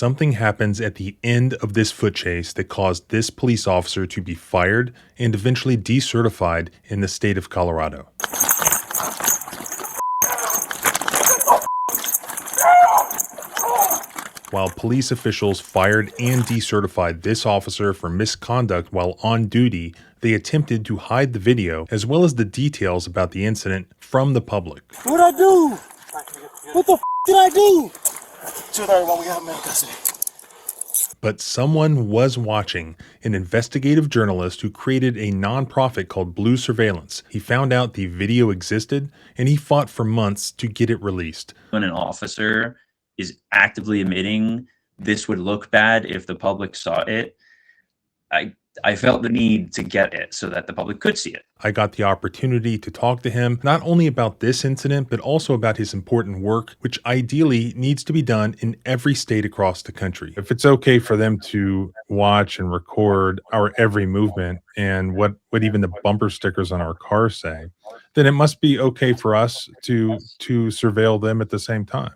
something happens at the end of this foot chase that caused this police officer to be fired and eventually decertified in the state of Colorado. While police officials fired and decertified this officer for misconduct while on duty, they attempted to hide the video as well as the details about the incident from the public. What'd I do? What the did I do? 231, we got him in custody. But someone was watching, an investigative journalist who created a nonprofit called Blue Surveillance. He found out the video existed and he fought for months to get it released. When an officer is actively admitting this would look bad if the public saw it, I felt the need to get it so that the public could see it. I got the opportunity to talk to him not only about this incident, but also about his important work, which ideally needs to be done in every state across the country. If it's okay for them to watch and record our every movement and what even the bumper stickers on our cars say, then it must be okay for us to surveil them at the same time,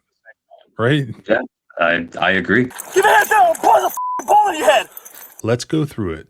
right? Yeah, I agree. Give your head down, put the ball in your head. Let's go through it.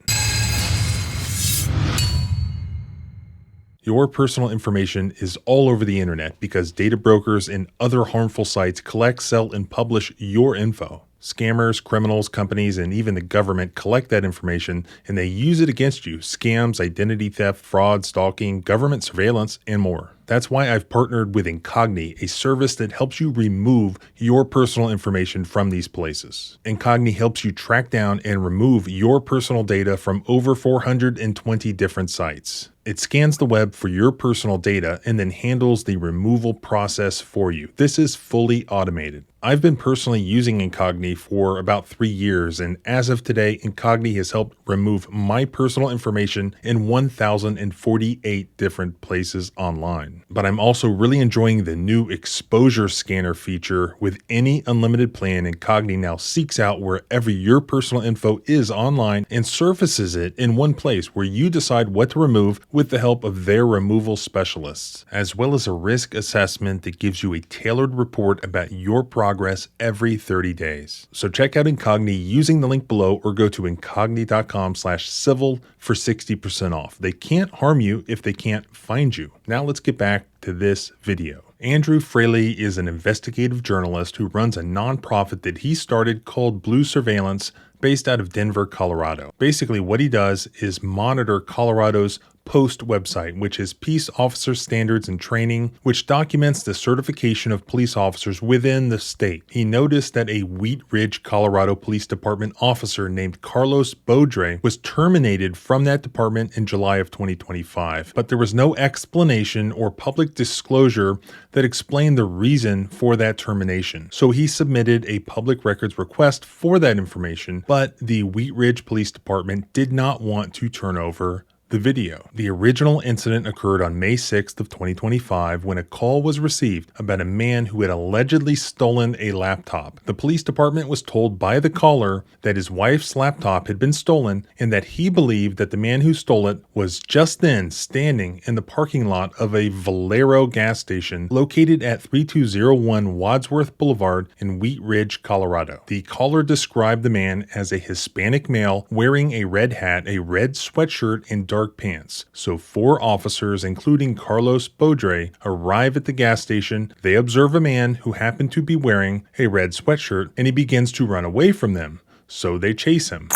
Your personal information is all over the internet because data brokers and other harmful sites collect, sell, and publish your info. Scammers, criminals, companies, and even the government collect that information and they use it against you. Scams, identity theft, fraud, stalking, government surveillance, and more. That's why I've partnered with Incogni, a service that helps you remove your personal information from these places. Incogni helps you track down and remove your personal data from over 420 different sites. It scans the web for your personal data and then handles the removal process for you. This is fully automated. I've been personally using Incogni for about 3 years, and as of today, Incogni has helped remove my personal information in 1,048 different places online. But I'm also really enjoying the new exposure scanner feature. With any unlimited plan, Incogni now seeks out wherever your personal info is online and surfaces it in one place where you decide what to remove with the help of their removal specialists, as well as a risk assessment that gives you a tailored report about your progress every 30 days. So check out Incogni using the link below or go to incogni.com/civil for 60% off. They can't harm you if they can't find you. Now let's get back to this video. Andrew Fraley is an investigative journalist who runs a nonprofit that he started called Blue Surveillance based out of Denver, Colorado. Basically, what he does is monitor Colorado's POST website, which is Peace Officer Standards and Training, which documents the certification of police officers within the state. He noticed that a Wheat Ridge, Colorado Police Department officer named Carlos Baudre was terminated from that department in July of 2025, but there was no explanation or public disclosure that explained the reason for that termination. So he submitted a public records request for that information, but the Wheat Ridge Police Department did not want to turn over the video. The original incident occurred on May 6th of 2025 when a call was received about a man who had allegedly stolen a laptop. The police department was told by the caller that his wife's laptop had been stolen and that he believed that the man who stole it was just then standing in the parking lot of a Valero gas station located at 3201 Wadsworth Boulevard in Wheat Ridge, Colorado. The caller described the man as a Hispanic male wearing a red hat, a red sweatshirt, and dark pants. So 4 officers, including Carlos Baudre, arrive at the gas station. They observe a man who happened to be wearing a red sweatshirt and he begins to run away from them. So they chase him.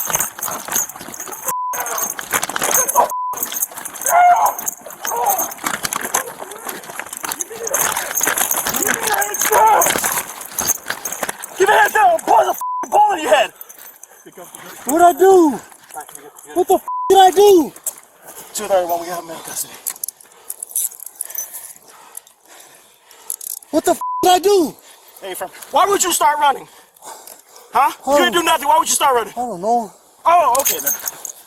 Give your head down, put the ball in your head. What'd I do? What the did I do? 231, we got him in custody. What the did I do? Hey, friend, why would you start running? Huh? You didn't do nothing. Why would you start running? I don't know. Oh, okay then.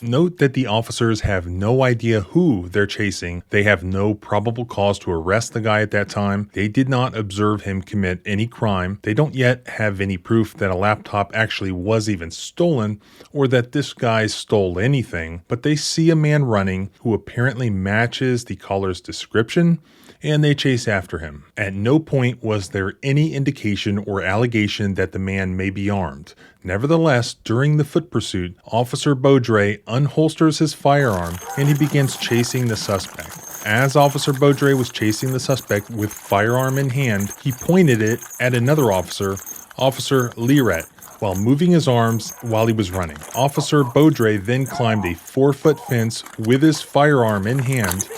Note that the officers have no idea who they're chasing. They have no probable cause to arrest the guy at that time. They did not observe him commit any crime. They don't yet have any proof that a laptop actually was even stolen or that this guy stole anything, but they see a man running who apparently matches the caller's description and they chase after him. At no point was there any indication or allegation that the man may be armed. Nevertheless, during the foot pursuit, Officer Beaudre unholsters his firearm and he begins chasing the suspect. As Officer Beaudre was chasing the suspect with firearm in hand, he pointed it at another officer, Officer Lirette, while moving his arms while he was running. Officer Beaudre then climbed a 4-foot fence with his firearm in hand.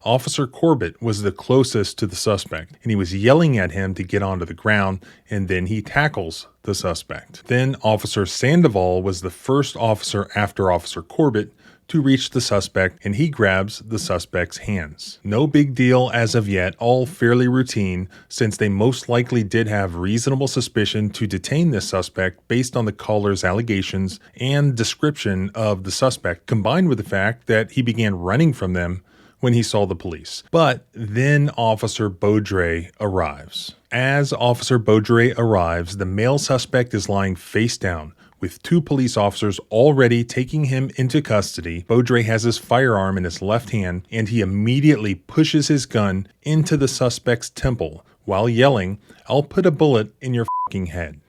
Officer Corbett was the closest to the suspect, and he was yelling at him to get onto the ground, and then he tackles the suspect. Then Officer Sandoval was the first officer after Officer Corbett to reach the suspect, and he grabs the suspect's hands. No big deal as of yet, all fairly routine, since they most likely did have reasonable suspicion to detain this suspect based on the caller's allegations and description of the suspect, combined with the fact that he began running from them when he saw the police. But then Officer Beaudre arrives. As Officer Beaudre arrives, the male suspect is lying face down, with 2 police officers already taking him into custody. Beaudre has his firearm in his left hand, and he immediately pushes his gun into the suspect's temple while yelling, "I'll put a bullet in your f***ing head."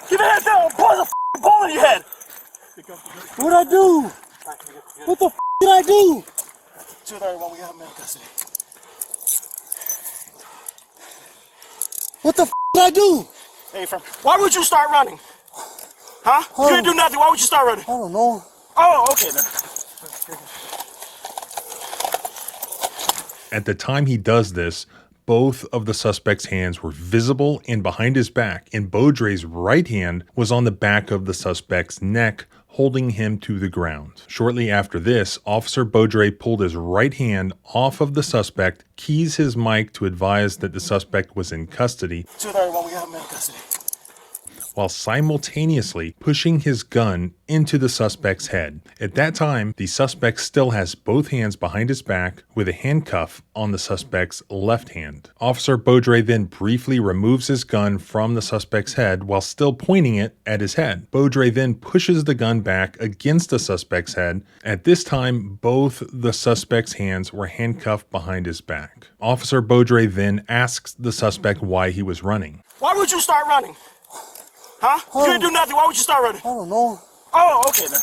Give your head down! Put the f***ing bullet in your head! What'd I do? What the f*** did I do? 231, we got him in custody. What the f*** did I do? Hey, from why would you start running? Huh? You didn't do nothing. Why would you start running? I don't know. Oh, okay then. At the time he does this, both of the suspect's hands were visible and behind his back, and Beaudre's right hand was on the back of the suspect's neck, holding him to the ground. Shortly after this, Officer Beaudre pulled his right hand off of the suspect, keys his mic to advise that the suspect was in custody, 231, we got him in custody. while simultaneously pushing his gun into the suspect's head. At that time, the suspect still has both hands behind his back with a handcuff on the suspect's left hand. Officer Beaudre then briefly removes his gun from the suspect's head while still pointing it at his head. Beaudre then pushes the gun back against the suspect's head. At this time, both the suspect's hands were handcuffed behind his back. Officer Beaudre then asks the suspect why he was running. Why would you start running? Huh? You didn't do nothing. Why would you start running? I don't know. Oh, okay then.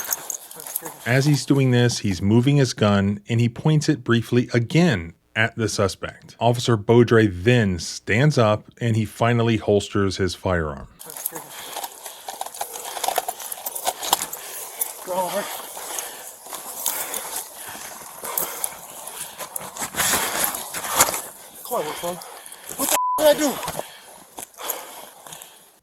As he's doing this, he's moving his gun and he points it briefly again at the suspect. Officer Beaudre then stands up and he finally holsters his firearm. Go over. Clever, son. What the did I do?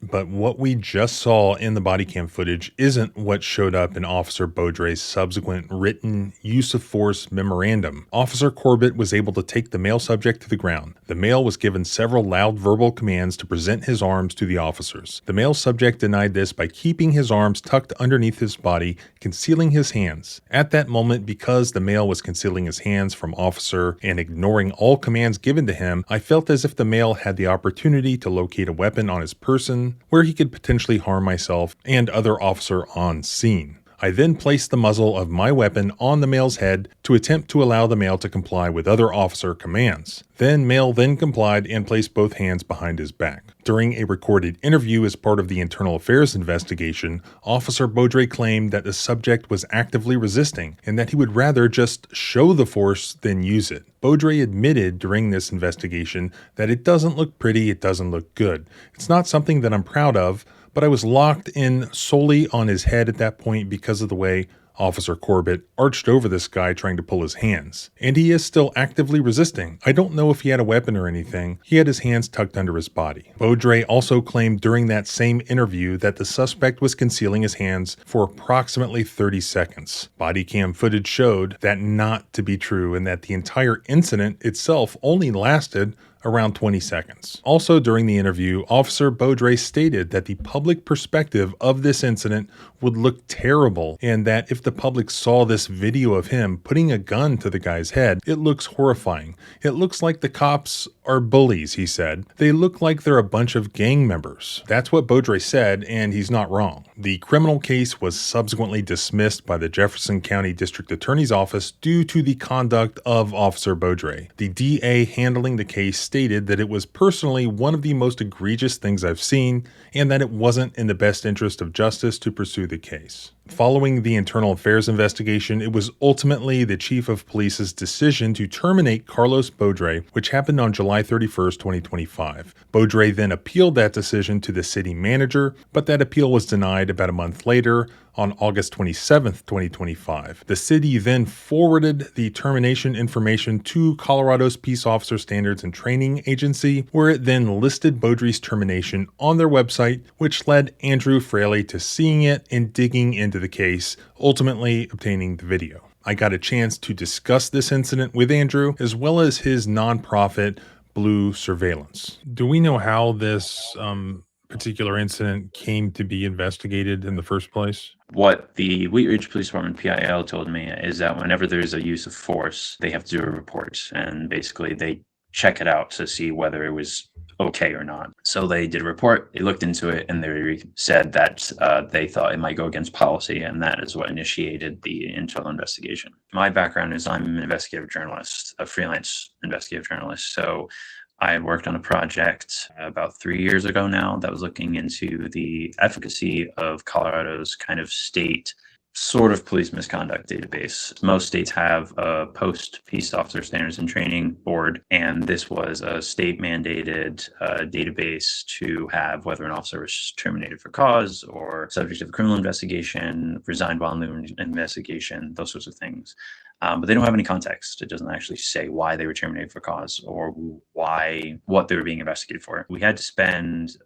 But what we just saw in the body cam footage isn't what showed up in Officer Beaudre's subsequent written use of force memorandum. Officer Corbett was able to take the male subject to the ground. The male was given several loud verbal commands to present his arms to the officers. The male subject denied this by keeping his arms tucked underneath his body, concealing his hands. At that moment, because the male was concealing his hands from officer and ignoring all commands given to him, I felt as if the male had the opportunity to locate a weapon on his person where he could potentially harm myself and other officer on scene. I then placed the muzzle of my weapon on the male's head to attempt to allow the male to comply with other officer commands. Male then complied and placed both hands behind his back. During a recorded interview as part of the internal affairs investigation, Officer Beaudre claimed that the subject was actively resisting and that he would rather just show the force than use it. Beaudre admitted during this investigation that it doesn't look pretty, it doesn't look good. It's not something that I'm proud of, but I was locked in solely on his head at that point because of the way Officer Corbett arched over this guy trying to pull his hands. And he is still actively resisting. I don't know if he had a weapon or anything. He had his hands tucked under his body. Beaudre also claimed during that same interview that the suspect was concealing his hands for approximately 30 seconds. Body cam footage showed that not to be true and that the entire incident itself only lasted around 20 seconds. Also, during the interview, Officer Baudry stated that the public perspective of this incident would look terrible, and that if the public saw this video of him putting a gun to the guy's head, it looks horrifying. It looks like the cops are bullies, he said. They look like they're a bunch of gang members. That's what Baudry said, and he's not wrong. The criminal case was subsequently dismissed by the Jefferson County District Attorney's Office due to the conduct of Officer Baudry. The DA handling the case stated that it was personally one of the most egregious things I've seen, and that it wasn't in the best interest of justice to pursue the case. Following the internal affairs investigation, it was ultimately the chief of police's decision to terminate Carlos Baudry, which happened on July 31st, 2025. Baudry then appealed that decision to the city manager, but that appeal was denied about a month later on August 27th, 2025. The city then forwarded the termination information to Colorado's Peace Officer Standards and Training Agency, where it then listed Baudry's termination on their website, which led Andrew Fraley to seeing it and digging into the case, ultimately obtaining the video. I got a chance to discuss this incident with Andrew, as well as his nonprofit, Blue Surveillance. Do we know how this particular incident came to be investigated in the first place? What the Wheat Ridge Police Department PIL told me is that whenever there's a use of force, they have to do a report, and basically they check it out to see whether it was okay or not. So they did a report, they looked into it, and they said that they thought it might go against policy, and that is what initiated the internal investigation. My background is I'm an investigative journalist, a freelance investigative journalist. So I worked on a project about 3 years ago now that was looking into the efficacy of Colorado's kind of state sort of police misconduct database. Most states have a post-peace officer standards and training board, and this was a state mandated database to have whether an officer was terminated for cause or subject of a criminal investigation, resigned while in the investigation, those sorts of things. But they don't have any context. It doesn't actually say why they were terminated for cause or what they were being investigated for. We had to spend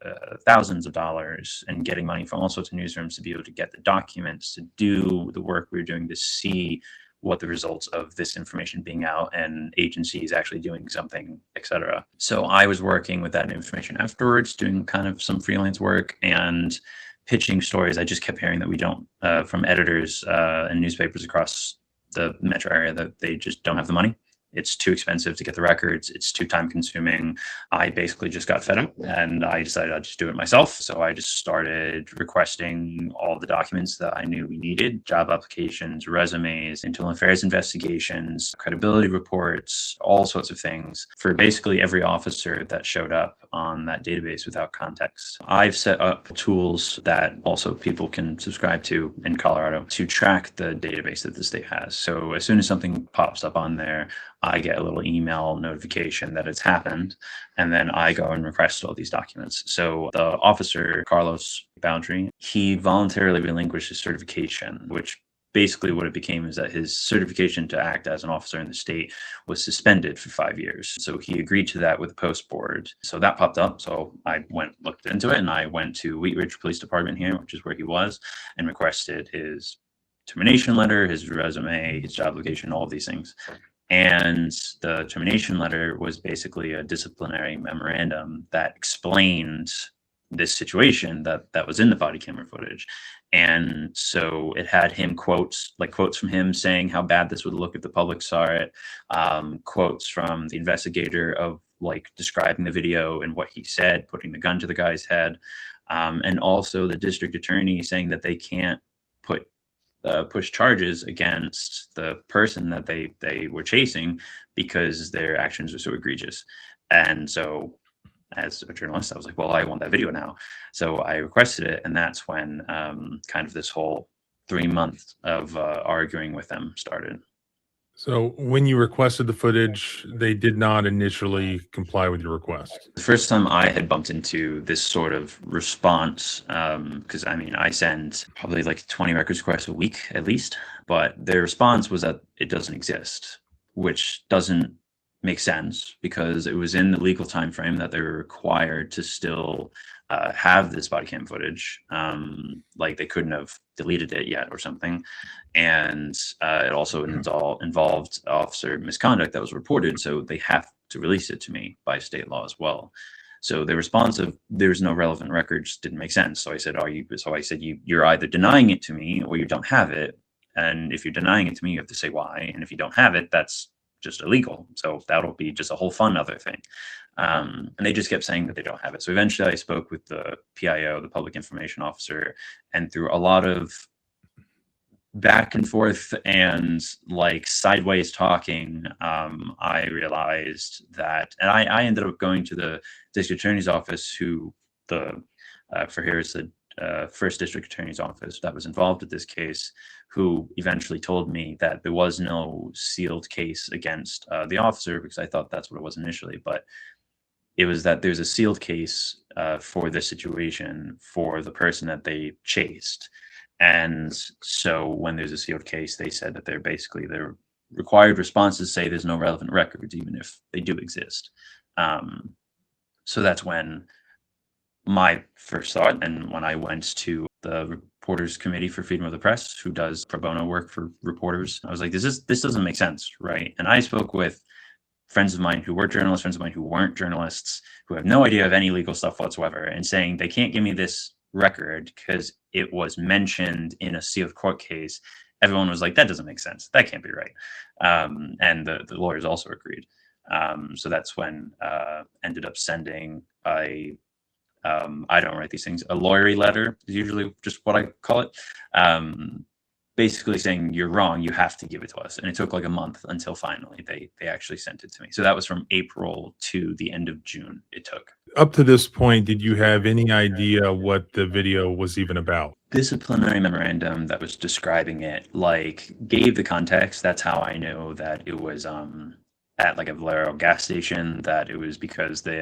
thousands of dollars and getting money from all sorts of newsrooms to be able to get the documents to do the work we were doing to see what the results of this information being out and agencies actually doing something, etc. So I was working with that information afterwards, doing kind of some freelance work and pitching stories. I just kept hearing that we don't, from editors and newspapers across the metro area, that they just don't have the money. It's too expensive to get the records. It's too time consuming. I basically just got fed up and I decided I'd just do it myself. So I just started requesting all the documents that I knew we needed: job applications, resumes, internal affairs investigations, credibility reports, all sorts of things for basically every officer that showed up on that database without context. I've set up tools that also people can subscribe to in Colorado to track the database that the state has. So as soon as something pops up on there, I get a little email notification that it's happened, and then I go and request all these documents. So the officer, Carlos Baudry, he voluntarily relinquished his certification, which basically what it became is that his certification to act as an officer in the state was suspended for 5 years. So he agreed to that with the post board. So that popped up. So I looked into it, and I went to Wheat Ridge Police Department here, which is where he was, and requested his termination letter, his resume, his job application, all of these things. And the termination letter was basically a disciplinary memorandum that explained this situation that was in the body camera footage. And so it had him quotes from him saying how bad this would look if the public saw it, quotes from the investigator of describing the video and what he said, putting the gun to the guy's head, and also the district attorney saying that they can't push charges against the person that they were chasing because their actions are so egregious. And so as a journalist, I was like, well, I want that video now. So I requested it, and that's when kind of this whole 3 months of arguing with them started. So when you requested the footage, they did not initially comply with your request. The first time I had bumped into this sort of response, because I send probably 20 records requests a week at least, but their response was that it doesn't exist, which doesn't make sense because it was in the legal time frame that they were required to still have this body cam footage. Like they couldn't have deleted it yet or something. And it also involved officer misconduct that was reported. So they have to release it to me by state law as well. So the response of there's no relevant records didn't make sense. So I said, you're either denying it to me or you don't have it. And if you're denying it to me, you have to say why. And if you don't have it, that's just illegal. So that'll be just a whole fun other thing. And they just kept saying that they don't have it. So eventually I spoke with the PIO, the public information officer, and through a lot of back and forth and like sideways talking, I realized that, and I ended up going to the district attorney's office, who for here is the first district attorney's office that was involved with this case, who eventually told me that there was no sealed case against the officer, because I thought that's what it was initially, but it was that there's a sealed case for this situation for the person that they chased. And so when there's a sealed case, they said that their required responses say there's no relevant records, even if they do exist. So that's when my first thought, and when I went to the Reporters Committee for Freedom of the Press, who does pro bono work for reporters, I was like, this doesn't make sense, right? And I spoke with friends of mine who were journalists, friends of mine who weren't journalists, who have no idea of any legal stuff whatsoever, and saying they can't give me this record because it was mentioned in a sealed court case. Everyone was like, that doesn't make sense. That can't be right. And the lawyers also agreed. So that's when ended up sending I don't write these things. A lawyery letter is usually just what I call it. Basically saying you're wrong, you have to give it to us. And it took like a month until finally they actually sent it to me. So that was from April to the end of June it took. Up to this point, did you have any idea what the video was even about? Disciplinary memorandum that was describing it, like, gave the context. That's how I know that it was at like a Valero gas station, that it was because they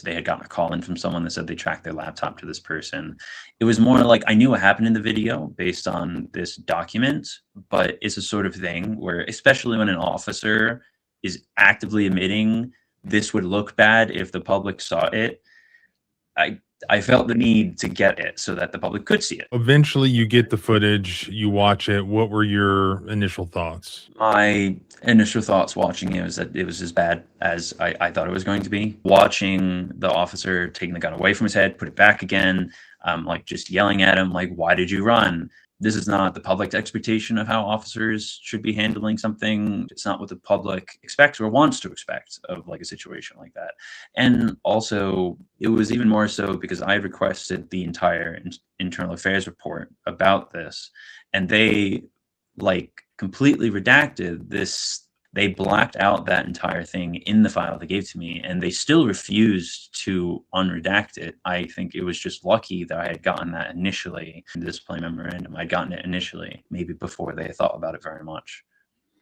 had gotten a call in from someone that said they tracked their laptop to this person. It was more like I knew what happened in the video based on this document, but it's a sort of thing where, especially when an officer is actively admitting this would look bad if the public saw it, I felt the need to get it so that the public could see it. Eventually you get the footage, you watch it. What were your initial thoughts? My initial thoughts watching it was that it was as bad as I thought it was going to be. Watching the officer taking the gun away from his head, put it back again, like just yelling at him, like, why did you run? This is not the public's expectation of how officers should be handling something. It's not what the public expects or wants to expect of like a situation like that. And also, it was even more so because I requested the entire internal affairs report about this, and they like completely redacted this. They blacked out that entire thing in the file they gave to me, and they still refused to unredact it. I think it was just lucky that I had gotten that initially. The discipline memorandum, I'd gotten it initially, maybe before they thought about it very much.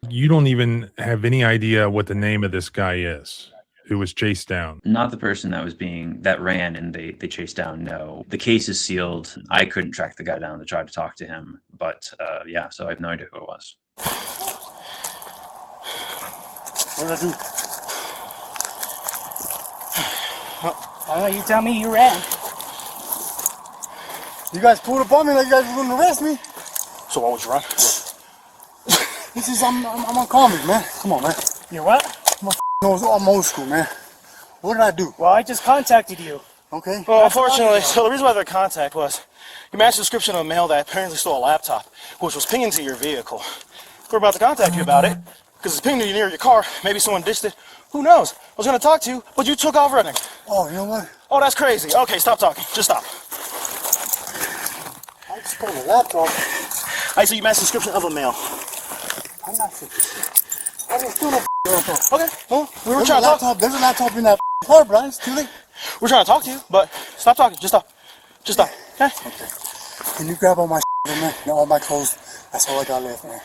You don't even have any idea what the name of this guy is who was chased down? Not the person that ran and they chased down, no. The case is sealed. I couldn't track the guy down to try to talk to him, but yeah, so I have no idea who it was. What did I do? I don't know, you tell me, you ran. You guys pulled up on me like you guys were going to arrest me. So why would you run? I'm uncomfortable, man. Come on, man. You're what? I'm old school, man. What did I do? Well, I just contacted you. Okay. Well, unfortunately, so the reason why the contact was you matched the description of a male that apparently stole a laptop, which was pinged into your vehicle. We're about to contact you about it because it's pinged near your car. Maybe someone ditched it. Who knows? I was going to talk to you, but you took off running. Oh, you know what? Oh, that's crazy. Okay, stop talking. Just stop. I just stole a laptop. I see you matched the description of a male. I'm not sick. I didn't steal no laptop. Okay, well, we were trying to talk. There's a laptop in that car, Brian. It's too late. We're trying to talk to you, but stop talking. Just stop. Just stop. Okay? Okay. Can you grab all my man? And all my clothes? That's all I got left, man.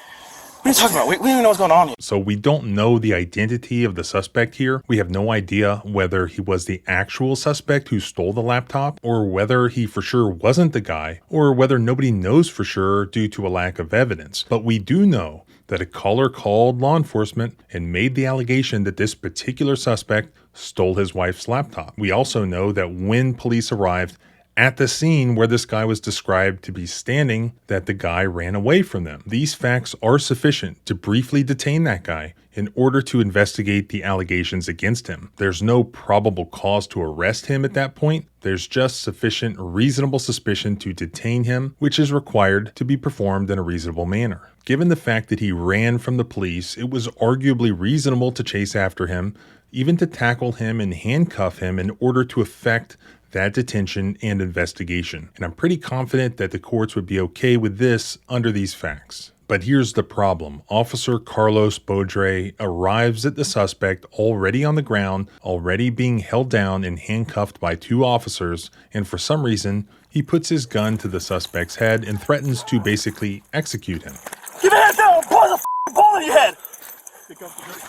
What are you talking about? We don't even know what's going on here. So we don't know the identity of the suspect here. We have no idea whether he was the actual suspect who stole the laptop, or whether he for sure wasn't the guy, or whether nobody knows for sure due to a lack of evidence. But we do know that a caller called law enforcement and made the allegation that this particular suspect stole his wife's laptop. We also know that when police arrived at the scene where this guy was described to be standing, that the guy ran away from them. These facts are sufficient to briefly detain that guy in order to investigate the allegations against him. There's no probable cause to arrest him at that point. There's just sufficient reasonable suspicion to detain him, which is required to be performed in a reasonable manner. Given the fact that he ran from the police, it was arguably reasonable to chase after him, even to tackle him and handcuff him in order to effect that detention and investigation. And I'm pretty confident that the courts would be okay with this under these facts. But here's the problem. Officer Carlos Baudry arrives at the suspect already on the ground, already being held down and handcuffed by 2 officers, and for some reason, he puts his gun to the suspect's head and threatens to basically execute him. Keep your head down, put a bullet in your head.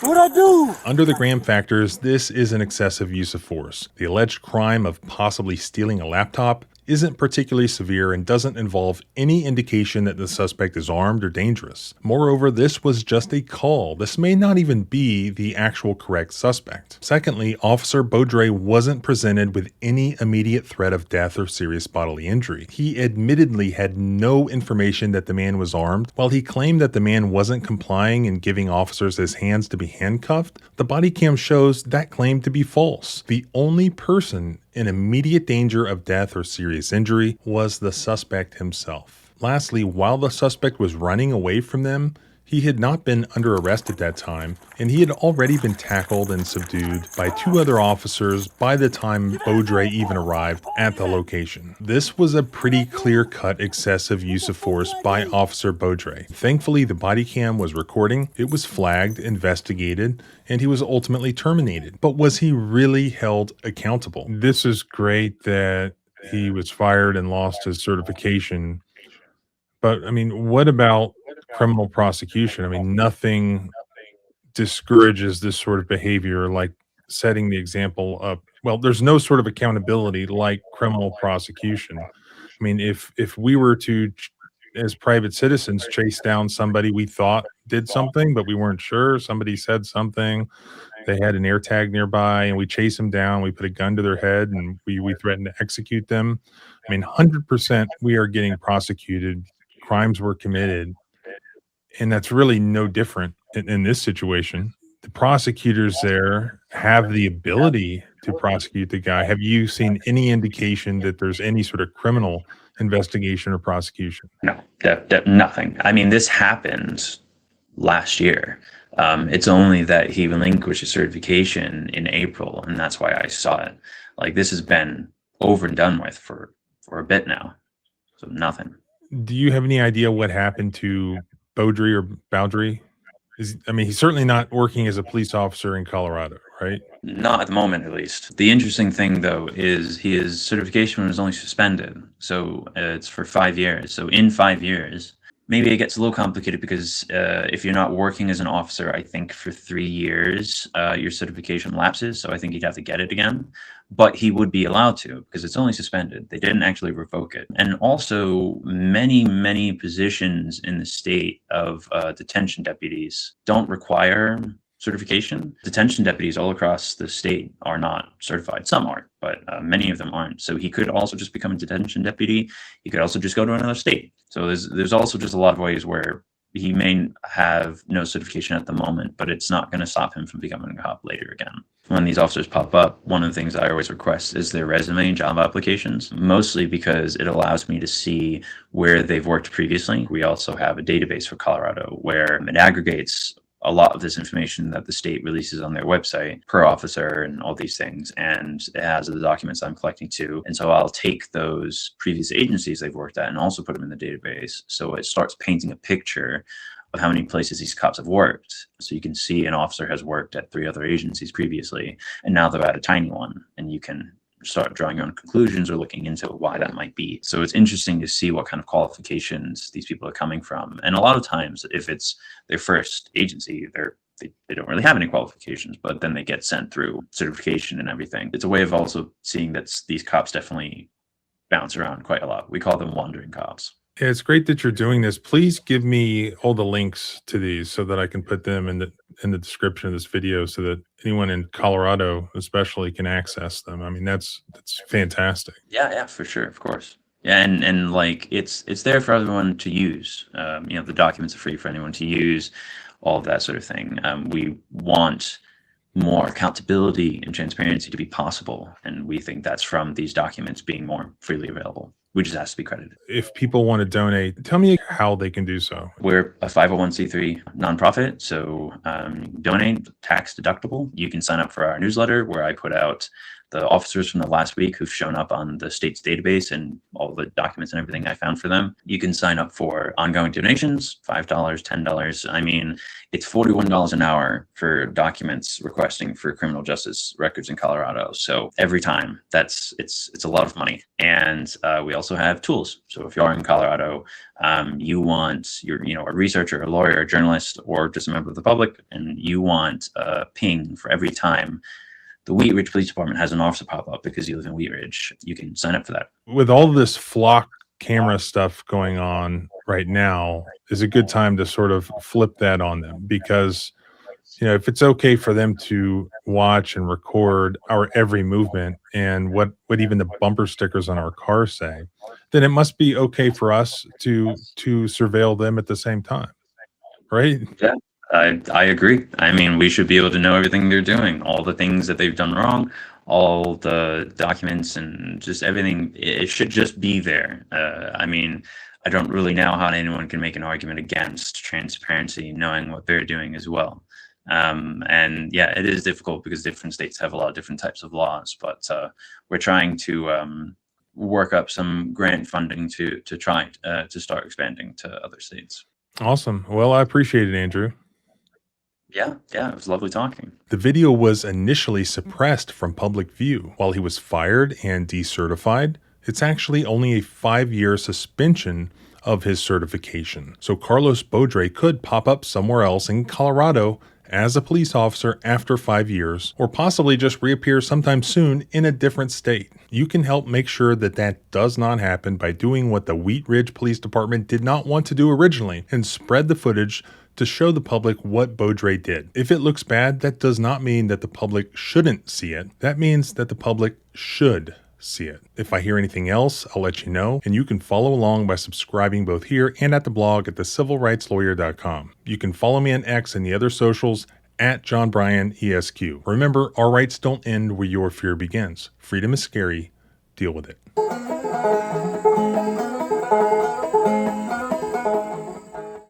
What'd I do? Under the Graham factors, this is an excessive use of force. The alleged crime of possibly stealing a laptop isn't particularly severe and doesn't involve any indication that the suspect is armed or dangerous. Moreover, this was just a call. This may not even be the actual correct suspect. Secondly, Officer Baudry wasn't presented with any immediate threat of death or serious bodily injury. He admittedly had no information that the man was armed. While he claimed that the man wasn't complying and giving officers his hands to be handcuffed, the body cam shows that claim to be false. The only person in immediate danger of death or serious injury was the suspect himself. Lastly, while the suspect was running away from them, he had not been under arrest at that time, and he had already been tackled and subdued by 2 other officers by the time Baudry even arrived at the location. This was a pretty clear-cut excessive use of force by Officer Baudry. Thankfully, the body cam was recording, it was flagged, investigated, and he was ultimately terminated. But was he really held accountable? This is great that he was fired and lost his certification, but I mean, what about criminal prosecution? I mean, nothing discourages this sort of behavior like setting the example up. Well, there's no sort of accountability like criminal prosecution. I mean, if we were to, as private citizens, chase down somebody we thought did something, but we weren't sure, somebody said something, they had an air tag nearby, and we chase them down, we put a gun to their head, and we threaten to execute them. I mean, 100% we are getting prosecuted. Crimes were committed. And that's really no different in this situation. The prosecutors there have the ability to prosecute the guy. Have you seen any indication that there's any sort of criminal investigation or prosecution? No, nothing. I mean, this happened last year. It's only that he relinquished his certification in April, and that's why I saw it. Like, this has been over and done with for a bit now. So nothing. Do you have any idea what happened to Baudry or Baudry? I mean, he's certainly not working as a police officer in Colorado, right? Not at the moment, at least. The interesting thing, though, is his certification was only suspended. So it's for 5 years. So in 5 years, maybe it gets a little complicated because if you're not working as an officer, I think for 3 years, your certification lapses. So I think he'd have to get it again. But he would be allowed to because it's only suspended. They didn't actually revoke it. And also, many positions in the state of detention deputies don't require certification. Detention deputies all across the state are not certified. Some aren't, but many of them aren't. So he could also just become a detention deputy. He could also just go to another state. So there's also just a lot of ways where he may have no certification at the moment, but it's not going to stop him from becoming a cop later again. When these officers pop up, one of the things I always request is their resume and job applications, mostly because it allows me to see where they've worked previously. We also have a database for Colorado where it aggregates a lot of this information that the state releases on their website per officer and all these things, and it has the documents I'm collecting too. And so I'll take those previous agencies they've worked at and also put them in the database, so it starts painting a picture of how many places these cops have worked. So you can see an officer has worked at 3 other agencies previously, and now they're at a tiny one, and you can start drawing your own conclusions or looking into why that might be. So it's interesting to see what kind of qualifications these people are coming from. And a lot of times, if it's their first agency, they don't really have any qualifications, but then they get sent through certification and everything. It's a way of also seeing that these cops definitely bounce around quite a lot. We call them wandering cops. Yeah, it's great that you're doing this. Please give me all the links to these so that I can put them in the description of this video so that anyone in Colorado especially can access them. I mean, that's fantastic. Yeah, for sure, of course. Yeah, and like it's there for everyone to use. The documents are free for anyone to use, all of that sort of thing. We want more accountability and transparency to be possible, and we think that's from these documents being more freely available. We just has to be credited. If people want to donate, tell me how they can do so. We're a 501c3 nonprofit, so donate tax deductible. You can sign up for our newsletter where I put out the officers from the last week who've shown up on the state's database and all the documents and everything I found for them. You can sign up for ongoing donations, $5, $10. I mean, it's $41 an hour for documents requesting for criminal justice records in Colorado. So every time, it's a lot of money. And we also have tools. So if you are in Colorado, you want a researcher, a lawyer, a journalist, or just a member of the public, and you want a ping for every time the Wheat Ridge Police Department has an officer pop up because you live in Wheat Ridge, you can sign up for that. With all this flock camera stuff going on right now, is a good time to sort of flip that on them, because if it's okay for them to watch and record our every movement and what even the bumper stickers on our cars say, then it must be okay for us to surveil them at the same time, right? Yeah, I agree. I mean, we should be able to know everything they're doing, all the things that they've done wrong, all the documents and just everything. It should just be there. I mean, I don't really know how anyone can make an argument against transparency, knowing what they're doing as well. And yeah, it is difficult because different states have a lot of different types of laws, but we're trying to work up some grant funding to try to start expanding to other states. Awesome. Well, I appreciate it, Andrew. Yeah, it was lovely talking. The video was initially suppressed from public view. While he was fired and decertified, it's actually only a 5-year suspension of his certification. So Carlos Beaudry could pop up somewhere else in Colorado as a police officer after 5 years, or possibly just reappear sometime soon in a different state. You can help make sure that does not happen by doing what the Wheat Ridge Police Department did not want to do originally, and spread the footage to show the public what Beaudry did. If it looks bad, that does not mean that the public shouldn't see it. That means that the public should see it. If I hear anything else, I'll let you know, and you can follow along by subscribing both here and at the blog at thecivilrightslawyer.com. You can follow me on X and the other socials at John Bryan ESQ. Remember, our rights don't end where your fear begins. Freedom is scary. Deal with it.